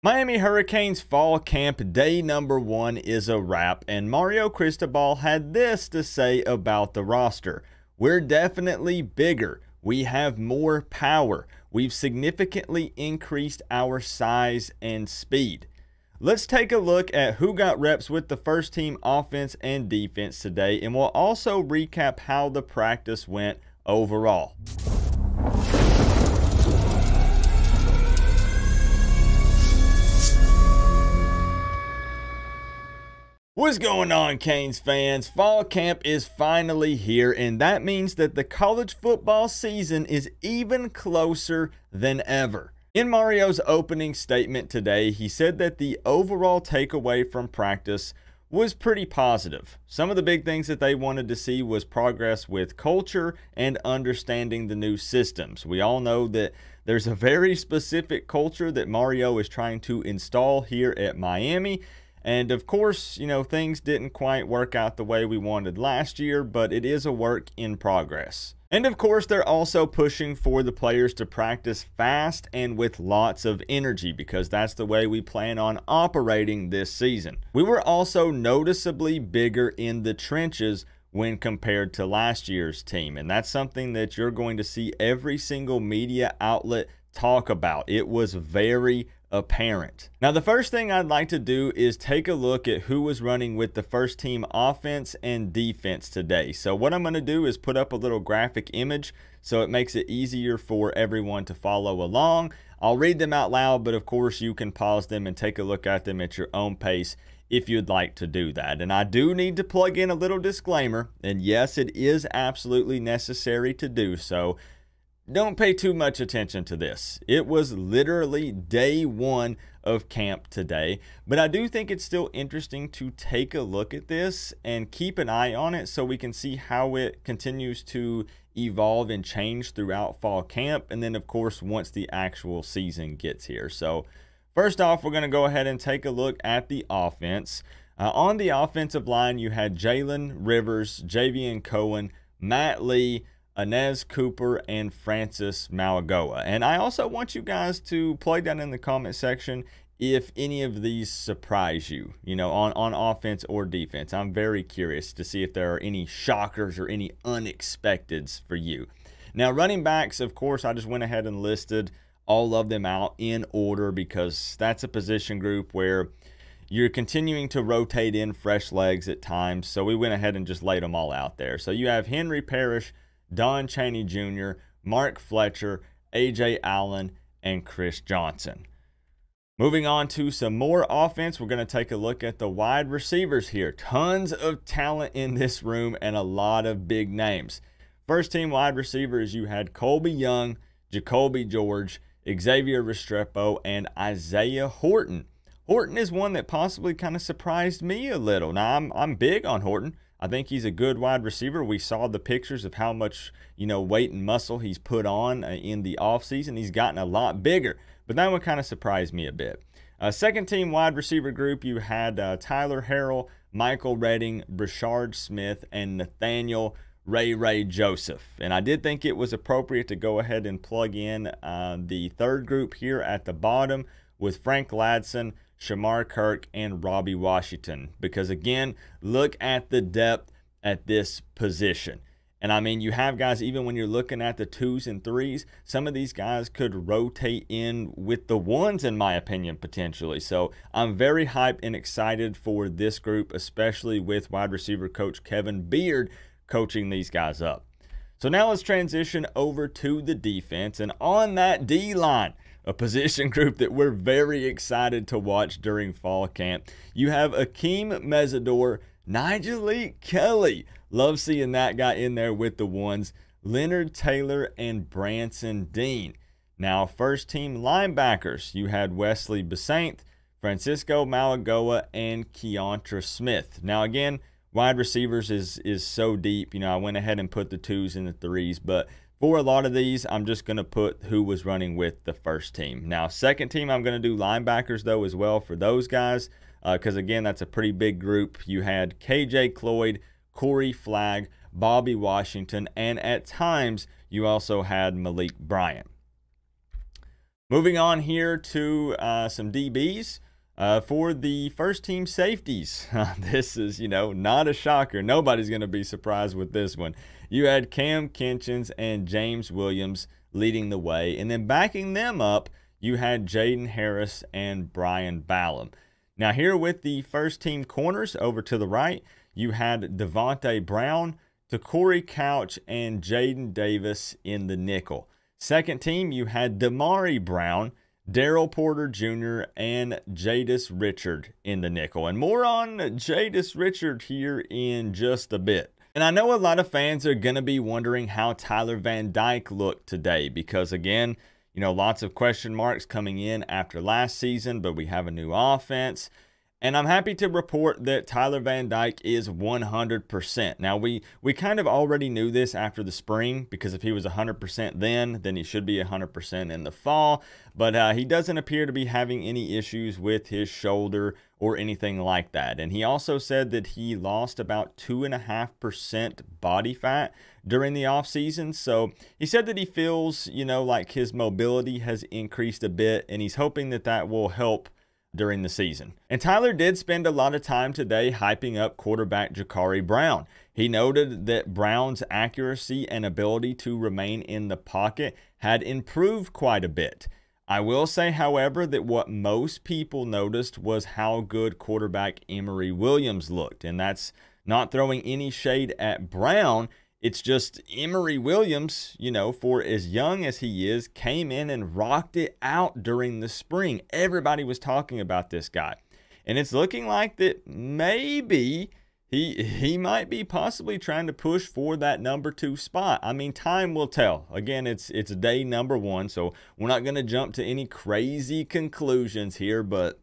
Miami Hurricanes fall camp day number 1 is a wrap, and Mario Cristobal had this to say about the roster. We're definitely bigger. We have more power. We've significantly increased our size and speed. Let's take a look at who got reps with the first team offense and defense today, and we'll also recap how the practice went overall. What's going on, Canes fans? Fall camp is finally here, and that means that the college football season is even closer than ever. In Mario's opening statement today, he said that the overall takeaway from practice was pretty positive. Some of the big things that they wanted to see was progress with culture and understanding the new systems. We all know that there's a very specific culture that Mario is trying to install here at Miami. And of course, things didn't quite work out the way we wanted last year, but it is a work in progress. And of course, they're also pushing for the players to practice fast and with lots of energy, because that's the way we plan on operating this season. We were also noticeably bigger in the trenches when compared to last year's team, and that's something that you're going to see every single media outlet talk about. It was very apparent. Now, the first thing I'd like to do is take a look at who was running with the first team offense and defense today. So what I'm going to do is put up a little graphic image so it makes it easier for everyone to follow along. I'll read them out loud, but of course you can pause them and take a look at them at your own pace if you'd like to do that. And I do need to plug in a little disclaimer, and yes, it is absolutely necessary to do so. Don't pay too much attention to this. It was literally day 1 of camp today, but I do think it's still interesting to take a look at this and keep an eye on it so we can see how it continues to evolve and change throughout fall camp, and then of course once the actual season gets here. So first off, we're going to go ahead and take a look at the offense. On the offensive line, you had Jalen Rivers, Javian Cohen, Matt Lee, Inez Cooper, and Francis Malagoa. And I also want you guys to play down in the comment section if any of these surprise you, on offense or defense. I'm very curious to see if there are any shockers or any unexpecteds for you. Now, running backs, of course, I just went ahead and listed all of them out in order because that's a position group where you're continuing to rotate in fresh legs at times. So we went ahead and just laid them all out there. So you have Henry Parrish, Don Chaney Jr., Mark Fletcher, A.J. Allen, and Chris Johnson. Moving on to some more offense, we're going to take a look at the wide receivers here. Tons of talent in this room and a lot of big names. First team wide receivers, you had Colby Young, Jacoby George, Xavier Restrepo, and Isaiah Horton. Horton is one that possibly kind of surprised me a little. Now, I'm big on Horton. I think he's a good wide receiver. We saw the pictures of how much, weight and muscle he's put on in the offseason. He's gotten a lot bigger, but that one kind of surprised me a bit. Second team wide receiver group, you had Tyler Harrell, Michael Redding, Brashard Smith, and Nathaniel Ray Joseph. And I did think it was appropriate to go ahead and plug in the third group here at the bottom with Frank Ladson, Shamar Kirk, and Robbie Washington, because again, look at the depth at this position. And I mean, you have guys, even when you're looking at the 2s and 3s, some of these guys could rotate in with the 1s, in my opinion, potentially. So I'm very hyped and excited for this group, especially with wide receiver coach Kevin Beard coaching these guys up. So now let's transition over to the defense, and on that D-line, a position group that we're very excited to watch during fall camp. You have Akeem Mesidor, Nigel Kelly. Love seeing that guy in there with the 1s. Leonard Taylor and Branson Dean. Now, first team linebackers. You had Wesley Besaint, Francisco Malagoa, and Keontra Smith. Now, again, wide receivers is so deep. I went ahead and put the 2s and the 3s, but for a lot of these, I'm just going to put who was running with the first team. Now, second team, I'm going to do linebackers, though, as well for those guys, because, again, that's a pretty big group. You had K.J. Cloyd, Corey Flagg, Bobby Washington, and at times, you also had Malik Bryant. Moving on here to some DBs. For the first team safeties, this is, not a shocker. Nobody's going to be surprised with this one. You had Cam Kinchens and James Williams leading the way. And then backing them up, you had Jaden Harris and Brian Ballum. Now here with the first team corners over to the right, you had Devontae Brown, Corey Couch, and Jaden Davis in the nickel. Second team, you had Damari Brown, Daryl Porter Jr., and Jadis Richard in the nickel. And more on Jadis Richard here in just a bit. And I know a lot of fans are going to be wondering how Tyler Van Dyke looked today because, again, lots of question marks coming in after last season, but we have a new offense. And I'm happy to report that Tyler Van Dyke is 100%. Now, we kind of already knew this after the spring because if he was 100% then he should be 100% in the fall. But he doesn't appear to be having any issues with his shoulder or anything like that. And he also said that he lost about 2.5% body fat during the offseason. So he said that he feels, like his mobility has increased a bit, and he's hoping that that will help during the season. And Tyler did spend a lot of time today hyping up quarterback Jakari Brown. He noted that Brown's accuracy and ability to remain in the pocket had improved quite a bit. I will say, however, that what most people noticed was how good quarterback Emory Williams looked. And that's not throwing any shade at Brown. It's just Emory Williams, for as young as he is, came in and rocked it out during the spring. Everybody was talking about this guy. And it's looking like that maybe he might be possibly trying to push for that number 2 spot. I mean, time will tell. Again, it's day number 1, so we're not going to jump to any crazy conclusions here, but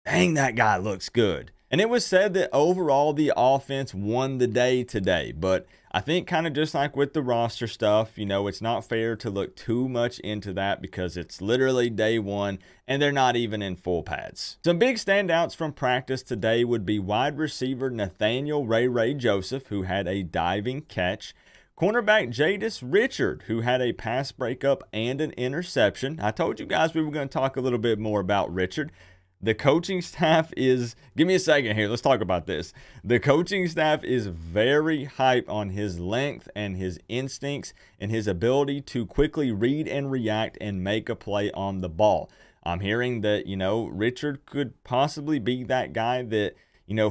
dang, that guy looks good. And it was said that overall the offense won the day today, but I think kind of just like with the roster stuff, it's not fair to look too much into that because it's literally day 1 and they're not even in full pads. Some big standouts from practice today would be wide receiver Nathaniel Ray Joseph, who had a diving catch, cornerback Jadis Richard, who had a pass breakup and an interception. I told you guys we were going to talk a little bit more about Richard. The coaching staff is, give me a second here, let's talk about this. The coaching staff is very hype on his length and his instincts and his ability to quickly read and react and make a play on the ball. I'm hearing that, Richard could possibly be that guy that,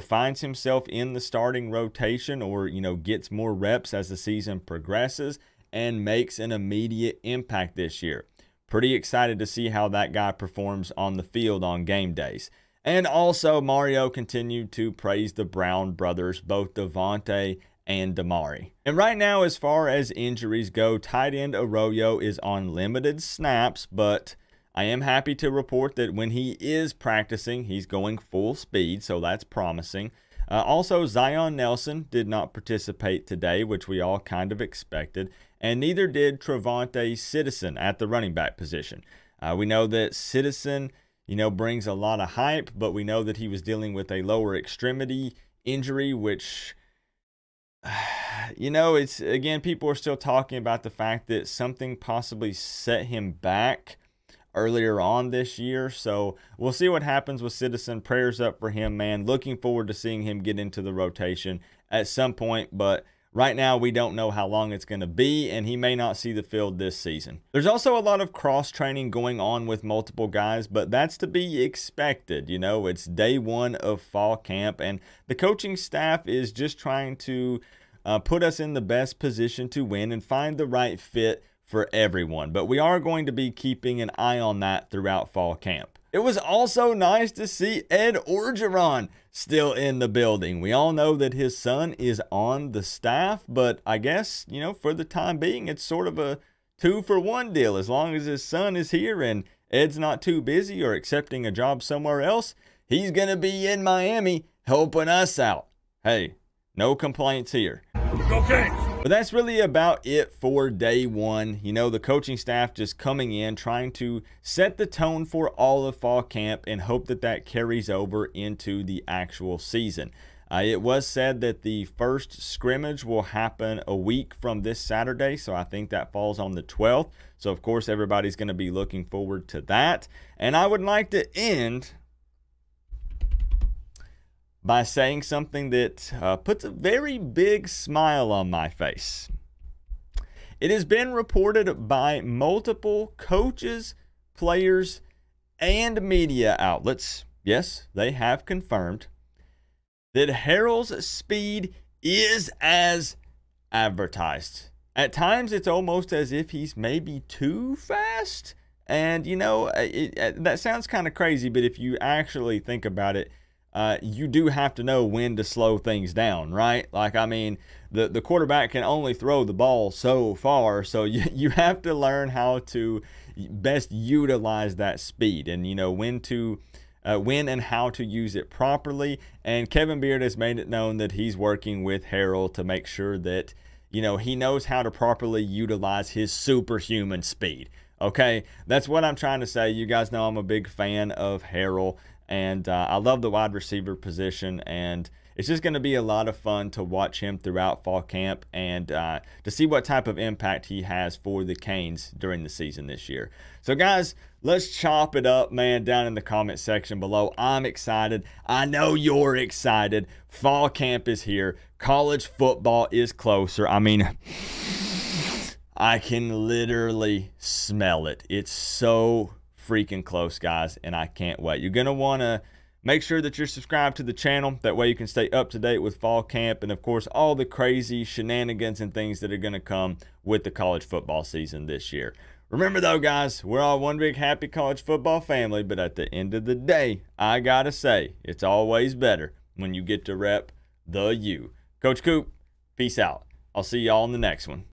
finds himself in the starting rotation or, gets more reps as the season progresses and makes an immediate impact this year. Pretty excited to see how that guy performs on the field on game days. And also, Mario continued to praise the Brown brothers, both Devontae and Damari. And right now, as far as injuries go, tight end Arroyo is on limited snaps, but I am happy to report that when he is practicing, he's going full speed, so that's promising. Also, Zion Nelson did not participate today, which we all kind of expected, and neither did Travante Citizen at the running back position. We know that Citizen, brings a lot of hype, but we know that he was dealing with a lower extremity injury, which, it's, again, people are still talking about the fact that something possibly set him back earlier on this year. So we'll see what happens with Citizen. Prayers up for him, man. Looking forward to seeing him get into the rotation at some point, but right now we don't know how long it's going to be, and he may not see the field this season. There's also a lot of cross-training going on with multiple guys, but that's to be expected. It's day 1 of fall camp, and the coaching staff is just trying to put us in the best position to win and find the right fit for everyone. But we are going to be keeping an eye on that throughout fall camp. It was also nice to see Ed Orgeron still in the building. We all know that his son is on the staff, but I guess, for the time being, it's sort of a 2-for-1 deal. As long as his son is here and Ed's not too busy or accepting a job somewhere else, he's going to be in Miami helping us out. Hey, no complaints here. Okay. But that's really about it for day 1. The coaching staff just coming in, trying to set the tone for all of fall camp and hope that that carries over into the actual season. It was said that the first scrimmage will happen a week from this Saturday, so I think that falls on the 12th. So, of course, everybody's going to be looking forward to that. And I would like to end by saying something that puts a very big smile on my face. It has been reported by multiple coaches, players, and media outlets, yes, they have confirmed, that Harrell's speed is as advertised. At times, it's almost as if he's maybe too fast. And, you know, that sounds kind of crazy, but if you actually think about it, you do have to know when to slow things down, right? Like, I mean, the quarterback can only throw the ball so far, so you have to learn how to best utilize that speed and, you know, when and how to use it properly. And Kevin Beard has made it known that he's working with Harrell to make sure that, you know, he knows how to properly utilize his superhuman speed. Okay, that's what I'm trying to say. You guys know I'm a big fan of Harrell, and I love the wide receiver position, and it's just going to be a lot of fun to watch him throughout fall camp and to see what type of impact he has for the Canes during the season this year. So, guys, let's chop it up, man, down in the comment section below. I'm excited. I know you're excited. Fall camp is here. College football is closer. I mean, I can literally smell it. It's so freaking close, guys, and I can't wait. You're going to want to make sure that you're subscribed to the channel. That way you can stay up to date with fall camp and, of course, all the crazy shenanigans and things that are going to come with the college football season this year. Remember, though, guys, we're all one big happy college football family, but at the end of the day, I got to say, it's always better when you get to rep the U. Coach Coop, peace out. I'll see y'all in the next one.